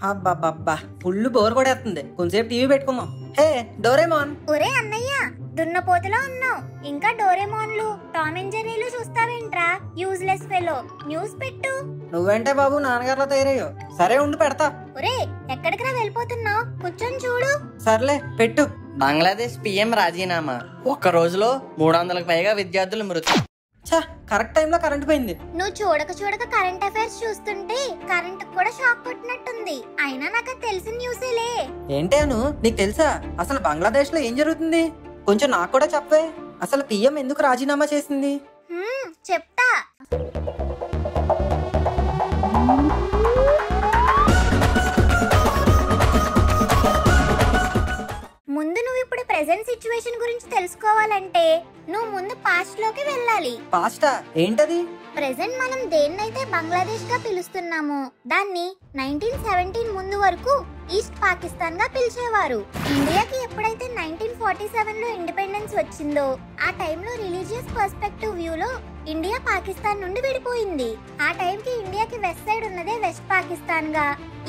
అబ్బబ్బబ్బా full bore కొడేస్తుంది. కొంచెంసేపు TV పెట్టుకుందాం. Hey Doraemon. ఒరే అన్నయ్య, దున్నపోతులో ఉన్నావు. ఇంకా డోరేమోన్లు టామ్ అండ్ జెర్రీలు చూస్తావేంట్రా? Useless fellow. న్యూస్ పెట్టు. నువ్వేంటే బాబు నాన్నగారిలో తయారయ్యో. సరే ఉండి పెడతా. ఒరే ఎక్కడికి వెళ్ళిపోతున్నావు? కూర్చొని చూడు. సర్లే పెట్టు. బంగ్లాదేశ్ పిఎం రాజీనామా. ఒక్క రోజులో 300కు పైగా విద్యార్థులు మృతి. కరెక్ట్ టైంలో కరెంట్ పోయింది. నువ్వు చూడక కరెంట్ అఫైర్స్ చూస్తుంటే కరెంట్ కూడా షాక్ కొట్టినట్టుంది. అయినా నాకు తెలిసిన న్యూసేలే. ఏంటి అను, నీకు తెలుసా అసలు బంగ్లాదేశ్ లో ఏం జరుగుతుంది? కొంచెం నాకు కూడా చెప్పే. అసలు పిఎం ఎందుకు రాజీనామా చేసింది? చెప్తా. ముందు నువ్వు ఇప్పుడు ప్రెజెంట్ సిచ్యువేషన్ గురించి తెలుసుకోవాలంటే నువ్వు ముందు పాస్ట్ లోకి వెళ్ళాలి. పాస్టా ఏంటది? ప్రెజెంట్ మనం దేన్నైతే బంగ్లాదేశ్ గా పిలుస్తున్నామో దాన్ని 1917 ముందు వరకు ఈస్ట్ పాకిస్తాన్ గా పిలిచేవారు. ఇండియాకి ఎప్పుడైతే 1947 లో ఇండిపెండెన్స్ వచ్చిందో ఆ టైంలో రిలీజియస్ పర్స్పెక్టివ్ వ్యూలో ఇండియా పాకిస్తాన్ నుండి విడిపోయింది. ఆ టైంకి ఇండియాకి వెస్ట్ సైడ్ ఉన్నదే వెస్ట్ పాకిస్తాన్ గా,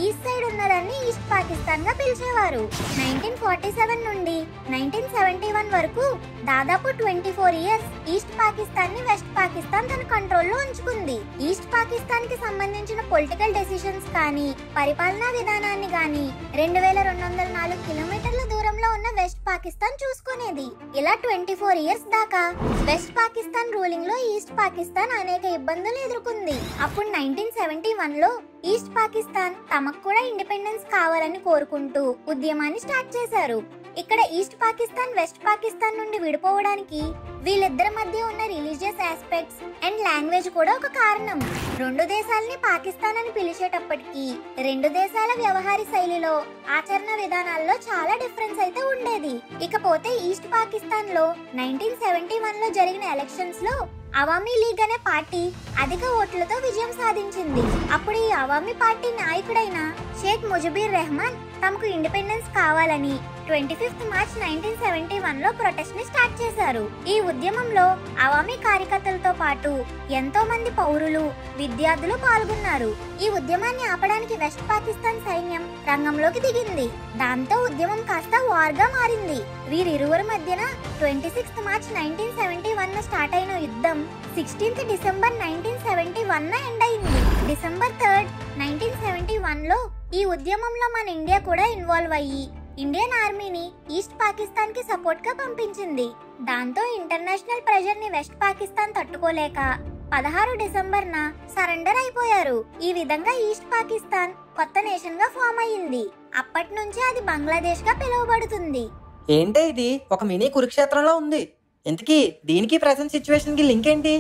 ఈస్ట్ సైడ్ ఉన్నదాన్ని ఈస్ట్ పాకిస్తాన్ గా పిలిచేవారు. 1947 నుండి 1971 వరకు దాదాపు 24 ఇయర్స్ ఈస్ట్ పాకిస్తాన్ ని వెస్ట్ పాకిస్తాన్ తన కంట్రోల్లో ఉంచుకుంది. ఈస్ట్ పాకిస్తాన్ కి సంబంధించిన పొలిటికల్ డెసిషన్స్ కానీ పరిపాలనా విధానాన్ని గాని 2204 కిలోమీటర్ల దూరంలో ఉన్న వెస్ట్ పాకిస్తాన్ చూసుకునేది. ఇలా 24 ఇయర్స్ దాకా వెస్ట్ పాకిస్తాన్ రూలింగ్ లో ఈస్ట్ పాకిస్తాన్ అనేక ఇబ్బందులు ఎదుర్కొంది. అప్పుడు 1971 లో ఈస్ట్ పాకిస్తాన్ తమకు కూడా ఇండిపెండెన్స్ కావాలని కోరుకుంటూ ఉద్యమాన్ని స్టార్ట్ చేశారు. ఇక్కడ ఈస్ట్ పాకిస్తాన్ వెస్ట్ పాకిస్తాన్ నుండి విడిపోవడానికి వీళ్ళిద్దరి మధ్య ఉన్న రిలీజియస్ ఆస్పెక్ట్స్ అండ్ లాంగ్వేజ్ కూడా ఒక కారణం. రెండు దేశాలని పాకిస్తాన్ అని పిలిచేటప్పటికి రెండు దేశాల వ్యవహార శైలిలో ఆచరణ విధానాల్లో చాలా డిఫరెన్స్ అయితే ఉండేది. ఇకపోతే ఈస్ట్ పాకిస్తాన్ లో 1971 లో జరిగిన ఎలక్షన్స్ లో అవామీ లీగ్ అనే పార్టీ అధిక ఓట్లతో విజయం సాధించింది. అప్పుడు ఈ అవామీ పార్టీ నాయకుడైన షేక్ ముజిబుర్ రెహమాన్ తమకు ఇండిపెండెన్స్ కావాలని 25 మార్చ్ 1971 లో ప్రొటెస్ట్ ని స్టార్ట్ చేశారు. ఈ ఉద్యమంలో అవామీ కార్యకర్తలతో పాటు ఎంతో మంది పౌరులు, విద్యార్థులు పాల్గొన్నారు. ఈ ఉద్యమాన్ని ఆపడానికి వెస్ట్ పాకిస్తాన్ సైన్యం రంగంలోకి దిగింది. దాంతో ఉద్యమం కాస్త వార్ గా మారింది. వీరిరువురి మధ్యన 26 మార్చ్ 1971 లో స్టార్ట్ అయిన యుద్ధం 16 డిసెంబర్ 1971 ఎండ్ అయింది. డిసెంబర్ 3, 1971 లో ఈ ఉద్యమంలో మన ఇండియా కూడా ఇన్వాల్వ్ అయ్యి ఇండియన్ ఆర్మీని ఈస్ట్ పాకిస్తాన్ కి సపోర్ట్ గా పంపించింది. దాంతో ఇంటర్నేషనల్ ప్రెషర్ ని వెస్ట్ పాకిస్తాన్ తట్టుకోలేక 16 డిసెంబర్ న సరెండర్ అయిపోయారు. ఈ విధంగా ఈస్ట్ పాకిస్తాన్ కొత్త నేషన్ గా ఫామ్ అయ్యింది. అప్పటి నుంచి అది బంగ్లాదేశ్ గా పిలువబడుతుంది. ఏంటే ఇది ఒక మినీ కురుక్షేత్రంలో ఉంది. ఇంతకీ దీనికి ప్రెజెంట్ సిచ్యువేషన్ కి లింక్ ఏంటి?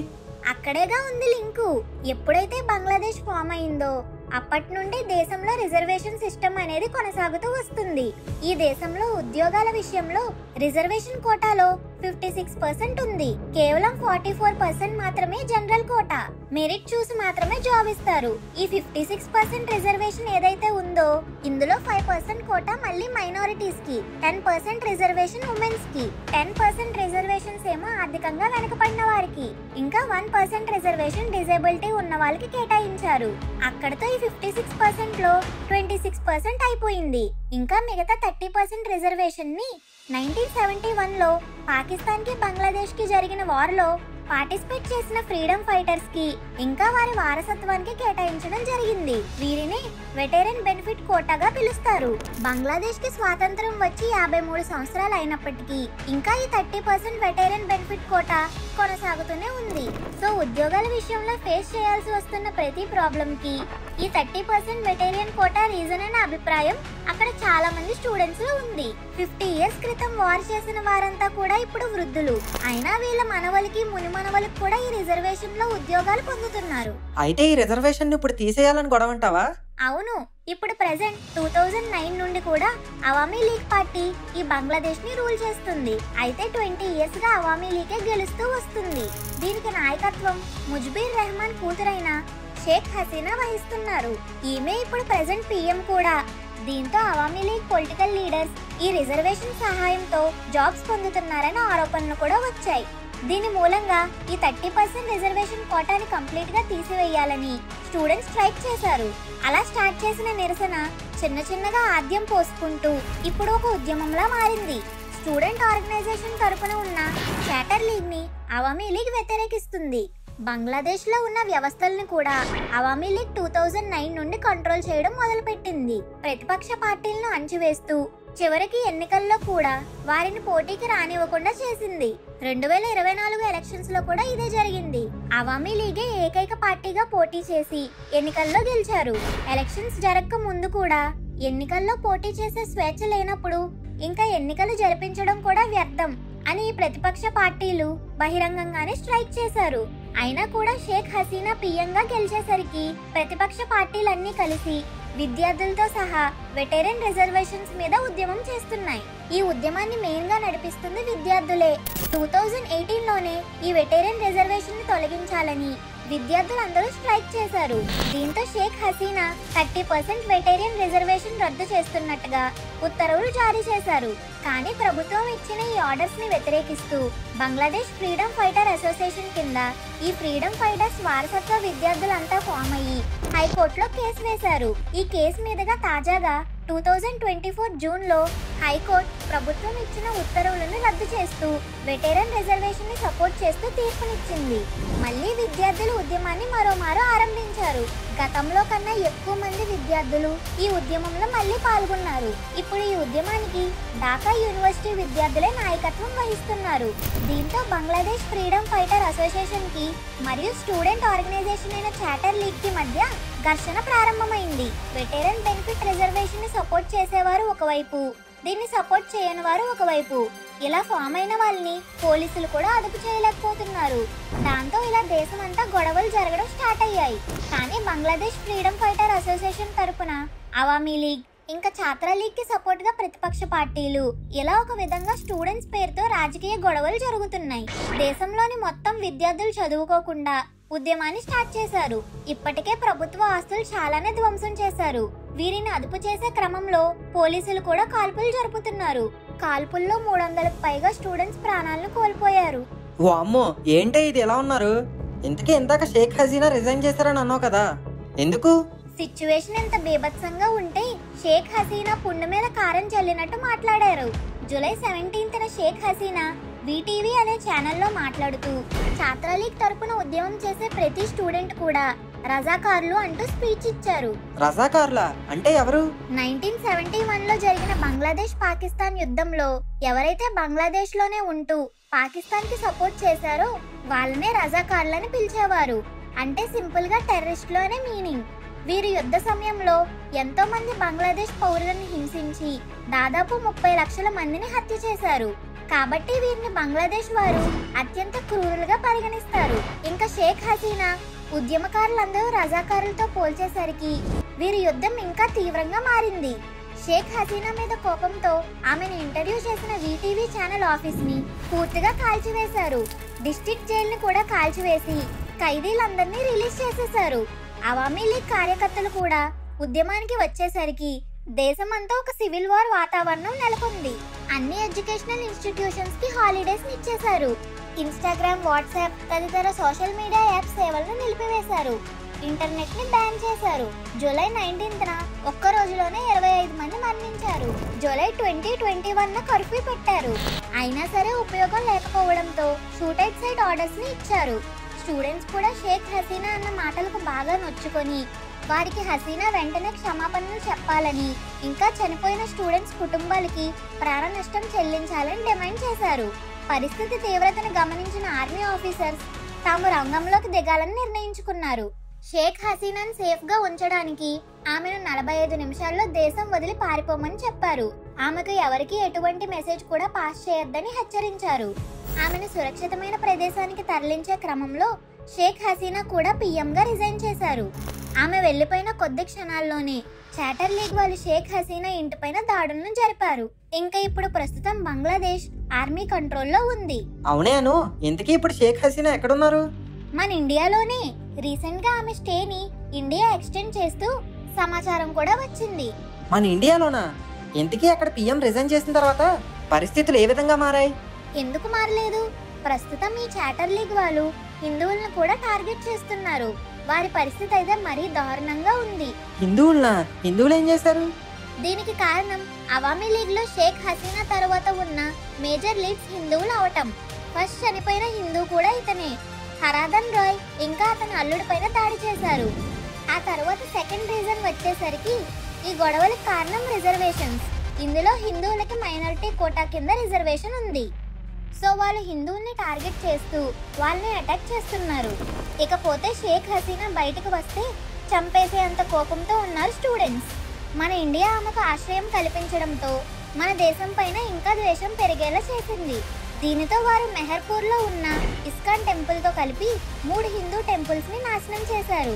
అక్కడేగా ఉంది లింకు. ఎప్పుడైతే బంగ్లాదేశ్ ఫామ్ అయిందో అప్పటి నుండి దేశంలో రిజర్వేషన్ సిస్టమ్ అనేది కొనసాగుతూ వస్తుంది. ఈ దేశంలో ఉద్యోగాల విషయంలో రిజర్వేషన్ కోటాలో 56% ఉంది. కేవలం 44% మాత్రమే జనరల్ కోటా. మెరిట్ చూసి మాత్రమే జాబ్ ఇస్తారు. ఈ 56% రిజర్వేషన్ ఏదైతే ఉందో ఇందులో 5% కోటా మళ్ళీ మైనారిటీస్ కి, 10% రిజర్వేషన్ ఉమెన్స్ కి, 10% రిజర్వేషన్స్ ఏమో ఆర్థికంగా వెనుకబడిన వారికి, ఇంకా 1% రిజర్వేషన్ డిజేబిలిటీ ఉన్న వాళ్ళకి కేటాయించారు. అక్కడతో ఈ 56% లో 26% అయిపోయింది. ఇంకా మిగతా 30% రిజర్వేషన్ ని 1971 లో పాకిస్తాన్ కి బంగ్లాదేశ్ కి జరిగిన వార్ లో పార్టిసిపేట్ చేసిన ఫ్రీడమ్ ఫైటర్స్ కి ఇంకా వారి వారసత్వానికి కేటాయించడం జరిగింది. వీరిని వెటరన్ బెనిఫిట్ కోటాగా పిలుస్తారు. బంగ్లాదేశ్ కి స్వాతంత్రం వచ్చి 53 సంవత్సరాలు అయినప్పటికీ ఇంకా ఈ 30% వెటరన్ బెనిఫిట్ కోటా కొనసాగుతూనే ఉంది. సో ఉద్యోగాల విషయంలో ఫేస్ చేయాల్సి వస్తున్న ప్రతి ప్రాబ్లం కి ఈ 30% వెటరియన్ కోటా రీజన్ అనే అభిప్రాయం అక్కడ చాలా మంది స్టూడెంట్స్ లో ఉంది. 50 ఇయర్స్ క్రితం వార్ చేసిన వారంతా కూడా ఇప్పుడు వృద్ధులు. అయినా వీళ్ళ మనవలకి మునిమనవలకు కూడా ఈ రిజర్వేషన్ లో ఉద్యోగాలు పొందుతున్నారు. అయితే ఈ రిజర్వేషన్ ఇప్పుడు తీసేయాలని గొడవంటావా? అవును. ఇప్పుడు ప్రెసెంట్ 2009 నుండి కూడా అవామీ లీగ్ పార్టీ ఈ బంగ్లాదేశ్ ని రూల్ చేస్తుంది. అయితే 20 ఇయర్స్ గా అవామీ లీగే గెలుస్తూ వస్తుంది. దీనికి నాయకత్వం ముజిబుర్ రెహమాన్ కూతురైన షేక్ హసీనా వహిస్తున్నారు. ఈమె ఇప్పుడు ప్రెసెంట్ పిఎం కూడా. దీంతో అవామీ లీగ్ పొలిటికల్ లీడర్స్ ఈ రిజర్వేషన్ సహాయంతో జాబ్స్ పొందుతున్నారని ఆరోపణలు కూడా వచ్చాయి. దీని మూలంగా ఈ 30% రిజర్వేషన్ కోటాని కంప్లీట్ గా తీసివేయాలని స్టూడెంట్స్ స్ట్రైక్ చేశారు. అలా స్టార్ట్ చేసిన నిరసన చిన్న చిన్నగా ఆద్యం పోసుకుంటూ ఇప్పుడు ఒక ఉద్యమంలా మారింది. స్టూడెంట్ ఆర్గనైజేషన్ తరపున ఉన్న చార్టర్ లీగ్ ని అవామీ లీగ్ వ్యతిరేకిస్తుంది. బంగ్లాదేశ్ లో ఉన్న వ్యవస్థల్ని కూడా అవామీ లీగ్ 2009 నుండి కంట్రోల్ చేయడం మొదలుపెట్టింది. ప్రతిపక్ష పార్టీలను అణచివేస్తూ చివరికి ఎన్నికల్లో కూడా వారిని పోటీకి రానివ్వకుండా చేసింది. 2024 ఎలక్షన్స్ లో కూడా ఇదే జరిగింది. అవామీ లీగే ఏకైక పార్టీగా పోటీ చేసి ఎన్నికల్లో గెలిచారు. ఎలక్షన్స్ జరగక ముందు కూడా ఎన్నికల్లో పోటీ చేసే స్వేచ్ఛ లేనప్పుడు ఇంకా ఎన్నికలు జరిపించడం కూడా వ్యర్థం అని ఈ ప్రతిపక్ష పార్టీలు బహిరంగంగానే స్ట్రైక్ చేశారు. అయినా కూడా షేక్ హసీనా పిఎంగా గెలిచేసరికి ప్రతిపక్ష పార్టీలన్నీ కలిసి విద్యార్థులతో సహా వెటరన్ రిజర్వేషన్స్ మీద ఉద్యమం చేస్తున్నాయి. ఈ ఉద్యమాన్ని మెయిన్ గా నడిపిస్తుంది విద్యార్థులే. 2018లోనే ఈ వెటరన్ రిజర్వేషన్ ని తొలగించాలని విద్యార్థులందరూ స్ట్రైక్ చేశారు. దీంతో షేక్ హసీనా 30% వెటరన్ రిజర్వేషన్ రద్దు చేస్తున్నట్టుగా ఉత్తర్వులు జారీ చేశారు. కానీ ప్రభుత్వం ఇచ్చిన ఈ ఆర్డర్స్ ని వ్యతిరేకిస్తూ బంగ్లాదేశ్ ఫ్రీడమ్ ఫైటర్ అసోసియేషన్ కింద ఈ ఫ్రీడమ్ ఫైటర్స్ వారసత్వ విద్యార్థులంతా ఫామ్ అయ్యి హైకోర్టులో కేసు వేశారు. ఈ కేసు మీదుగా తాజాగా 2024 జూన్ లో హైకోర్టు ప్రభుత్వం ఇచ్చిన ఉత్తర్వులను రద్దు చేస్తూ వెటరన్ రిజర్వేషన్ ని సపోర్ట్ చేస్తూ తీర్పునిచ్చింది. మళ్ళీ విద్యార్థులు ఉద్యమాన్ని మరోమారు ఆరంభించారు. గతంలో కన్నా ఎక్కువ మంది విద్యార్థులు ఈ ఉద్యమంలో మళ్ళీ పాల్గొన్నారు. ఇప్పుడు ఈ ఉద్యమానికి ఢాకా యూనివర్సిటీ విద్యార్థులే నాయకత్వం వహిస్తున్నారు. దీంతో బంగ్లాదేశ్ ఫ్రీడమ్ ఫైటర్ అసోసియేషన్ కి మరియు స్టూడెంట్ ఆర్గనైజేషన్ అయిన చార్టర్ లీగ్ కి మధ్య ఘర్షణ ప్రారంభమైంది. వెటరన్ బెనిఫిట్ రిజర్వేషన్ ని సపోర్ట్ చేసేవారు ఒకవైపు, దీన్ని సపోర్ట్ చేయని వారు ఒకవైపు. ఇలా ఫామ్ అయిన వాళ్ళని పోలీసులు కూడా అదుపు చేయలేకపోతున్నారు. దాంతో ఇలా దేశమంతా గొడవలు జరగడం స్టార్ట్ అయ్యాయి. కానీ బంగ్లాదేశ్ ఫ్రీడమ్ ఫైటర్ అసోసియేషన్ తరపున అవామీ లీగ్ ఇంకా ఛాత్రా లీగ్ కి సపోర్ట్ గా ప్రతిపక్ష పార్టీలు ఇలా ఒక విధంగా స్టూడెంట్స్ పేరుతో రాజకీయ గొడవలు జరుగుతున్నాయి. దేశంలోని మొత్తం విద్యార్థులు చదువుకోకుండా ఉద్యమాన్ని స్టార్ట్ చేశారు. ఇప్పటికే ప్రభుత్వ ఆస్తులు చాలానే ధ్వంసం చేశారు. వీరిని అదుపు చేసే క్రమంలో పోలీసులు కూడా కాల్పులు జరుపుతున్నారు. కాల్పుల్లో 300కు పైగా స్టూడెంట్స్ ప్రాణాలను కోల్పోయారు. వామ్మో, ఏంటే ఇది ఎలా ఉన్నారు? ఇంతకీ ఇందాక షేక్ హసీనా రిజైన్ చేశారని అన్నావు కదా, ఎందుకు? సిచ్యువేషన్ ఎంత బీభత్సంగా ఉంటే షేక్ హసీనా పుండు మీద కారం చల్లినట్టు మాట్లాడారు. జూలై 17న షేక్ హసీనా వీటీవీ అనే ఛానల్లో మాట్లాడుతూ ఛాత్రా లీగ్ తరపున ఉద్యమం చేసే ప్రతి స్టూడెంట్ కూడా రజాకార్లు అంటూ స్పీచ్ ఇచ్చారు. రజాకార్లా అంటే ఎవరు? 1971లో జరిగిన బంగ్లాదేశ్ పాకిస్తాన్ యుద్ధంలో ఎవరైతే బంగ్లాదేశ్ లోనే ఉంటూ పాకిస్తాన్ కి సపోర్ట్ చేశారో వాళ్ళనే రజాకార్లని పిలిచేవారు. అంటే సింపుల్ గా టెర్రరిస్టులు అనే మీనింగ్. వీరు యుద్ధ సమయంలో ఎంతో మంది బంగ్లాదేశ్ పౌరులను హింసించి దాదాపు 30 లక్షల మందిని హత్య చేశారు. కాబట్టి వీరిని బంగ్లాదేశ్ వారు అత్యంత క్రూరులుగా పరిగణిస్తారు. ఇంకా షేక్ హసీనా ఉద్యమకారులందరూ రజాకారులతో పోల్చేసరికి వీరి యుద్ధం ఇంకా తీవ్రంగా మారింది. షేక్ హసీనా మీద కోపంతో ఆమెను ఇంటర్వ్యూ చేసిన వీటీవీ ఛానల్ ఆఫీస్ ని పూర్తిగా కాల్చివేశారు. డిస్ట్రిక్ట్ జైలు ని కూడా కాల్చివేసి ఖైదీలందరినీ రిలీజ్ చేసేశారు. అవామీ లీగ్ కార్యకర్తలు కూడా ఉద్యమానికి వచ్చేసరికి దేశమంతా ఒక సివిల్ వార్ వాతావరణం నెలకొంది. అన్ని ఎడ్యుకేషనల్ ఇన్స్టిట్యూషన్స్ కి హాలిడేస్ ఇచ్చేశారు. ఇన్స్టాగ్రామ్, వాట్సాప్ తదితర సోషల్ మీడియా యాప్ సేవలను నిలిపివేశారు. ఇంటర్నెట్ ని బ్యాన్ చేశారు. జూలై 19న ఒక్క రోజులోనే 25 మంది మరణించారు. జూలై 2021 కర్ఫ్యూ పెట్టారు. అయినా సరే ఉపయోగం లేకపోవడంతో షూట్ అవుట్ సైడ్ ఆర్డర్స్ ని ఇచ్చారు. స్టూడెంట్స్ కూడా షేక్ హసీనా అన్న మాటలకు బాగా నొచ్చుకొని వారికి హసీనా వెంటనే క్షమాపణలు చెప్పాలని, ఇంకా చనిపోయిన స్టూడెంట్స్ కుటుంబాలకి ప్రాణ నష్టం చెల్లించాలని డిమాండ్ చేశారు. పరిస్థితి తీవ్రతను గమనించిన ఆర్మీ ఆఫీసర్స్ తాము రంగంలోకి దిగాలని నిర్ణయించుకున్నారు. షేక్ హసీనాను సేఫ్ గా ఉంచడానికి ఆమెను 45 నిమిషాల్లో దేశం వదిలి పారిపోమని చెప్పారు. ఆమెకు ఎవరికి ఎటువంటి మెసేజ్ కూడా పాస్ చేయొద్దని హెచ్చరించారు. ఆమెను సురక్షితమైన ప్రదేశానికి తరలించే క్రమంలో షేక్ హసీనా కూడా పీఎంగా రిజైన్ చేశారు. ఆమె వెళ్లిపోయిన కొద్ది క్షణాల్లోనే చార్టర్ లీగ్ వాళ్ళు షేక్ హసీనా ఇంటిపైన దాడులను జరిపారు. ఇంకా ఇప్పుడు ప్రస్తుతం బంగ్లాదేశ్ ఆర్మీ కంట్రోల్లో ఉంది. అవునేను, ఇంతకీ ఇప్పుడు షేక్ హసీనా ఎక్కడున్నారు? మన ఇండియాలోనే. రీసెంట్ గా ఆమె స్టేని ఇండియా ఎక్స్టెండ్ చేస్తూ సమాచారం కూడా వచ్చింది. మన ఇండియాలోనా? ఇంతకీ అక్కడ పిఎం రిజైన్ చేసిన తర్వాత పరిస్థితులు ఏ విధంగా మారాయి? ఎందుకు మారలేదు? ప్రస్తుతం ఈ చాటర్ లీగ్ వాళ్ళు హిందువులను కూడా టార్గెట్ చేస్తున్నారు. వారి పరిస్థితి అయితే మరీ దారుణంగా ఉంది. హిందువులు ఏం చేశారు? దీనికి కారణం అవామీ లీగ్ లో షేక్ హసీనా తర్వాత ఉన్న మేజర్ లీడ్స్ హిందువులు అవటం. ఫస్ట్ చనిపోయిన హిందూ కూడా ఇతనే, హరాధన్ రాయ్. ఇంకా అతని అల్లుడి పైన దాడి చేశారు. ఆ తర్వాత సెకండ్ రీజన్ వచ్చేసరికి ఈ గొడవలకు కారణం రిజర్వేషన్స్. ఇందులో హిందువులకి మైనారిటీ కోటా కింద రిజర్వేషన్ ఉంది. సో వాళ్ళు హిందువుల్ని టార్గెట్ చేస్తూ వాళ్ళని అటాక్ చేస్తున్నారు. ఇకపోతే షేక్ హసీనా బయటకు వస్తే చంపేసేంత కోపంతో ఉన్నారు స్టూడెంట్స్. మన ఇండియా ఆమెకు ఆశ్రయం కల్పించడంతో మన దేశం పైన ఇంకా ద్వేషం పెరిగేలా చేసింది. దీనితో వారు మెహర్పూర్లో ఉన్న ఇస్కాన్ టెంపుల్తో కలిపి 3 హిందూ టెంపుల్స్ని నాశనం చేశారు.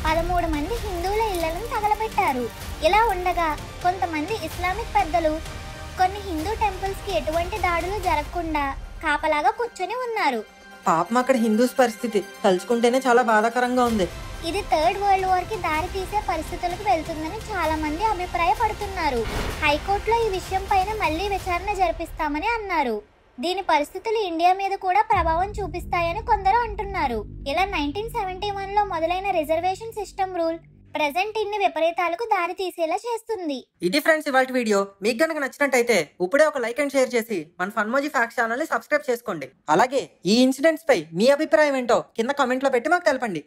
13 మంది హిందువుల ఇళ్లను తగలబెట్టారు. ఇలా ఉండగా కొంతమంది ఇస్లామిక్ పెద్దలు కొన్ని హిందూ టెంపుల్స్కి ఎటువంటి దాడులు జరగకుండా కాపలాగా కూర్చొని ఉన్నారు. పాపం అక్కడ హిందూస్ పరిస్థితి తలుచుకుంటేనే చాలా బాధాకరంగా ఉంది. ఇది థర్డ్ వరల్డ్ వార్ కి దారి తీసే పరిస్థితులకు వెళ్తుందని చాలా మంది అభిప్రాయపడుతున్నారు. హైకోర్టులో ఈ విషయం పైన మళ్లీ విచారణ జరిపిస్తామని అన్నారు. దీని పరిస్థితులు ఇండియా మీద కూడా ప్రభావం చూపిస్తాయని కొందరు అంటున్నారు. ఇలా 1971 లో మొదలైన రిజర్వేషన్ సిస్టమ్ రూల్ ప్రెజెంట్ ఇన్ని విపరీతాలకు దారి తీసేలా చేస్తుంది. ఇది ఫ్రెండ్స్ ఇవాల్టి వీడియో. మీకు గనక నచ్చినట్టయితే ఇప్పుడే ఒక లైక్ అండ్ షేర్ చేసి మన ఫన్మోజీ ఫ్యాక్ట్స్ ఛానల్ ని సబ్స్క్రైబ్ చేసుకోండి. అలాగే ఈ ఇన్సిడెంట్స్ పై మీ అభిప్రాయం ఏంటో కింద కామెంట్ లో పెట్టి మాకు తెలపండి.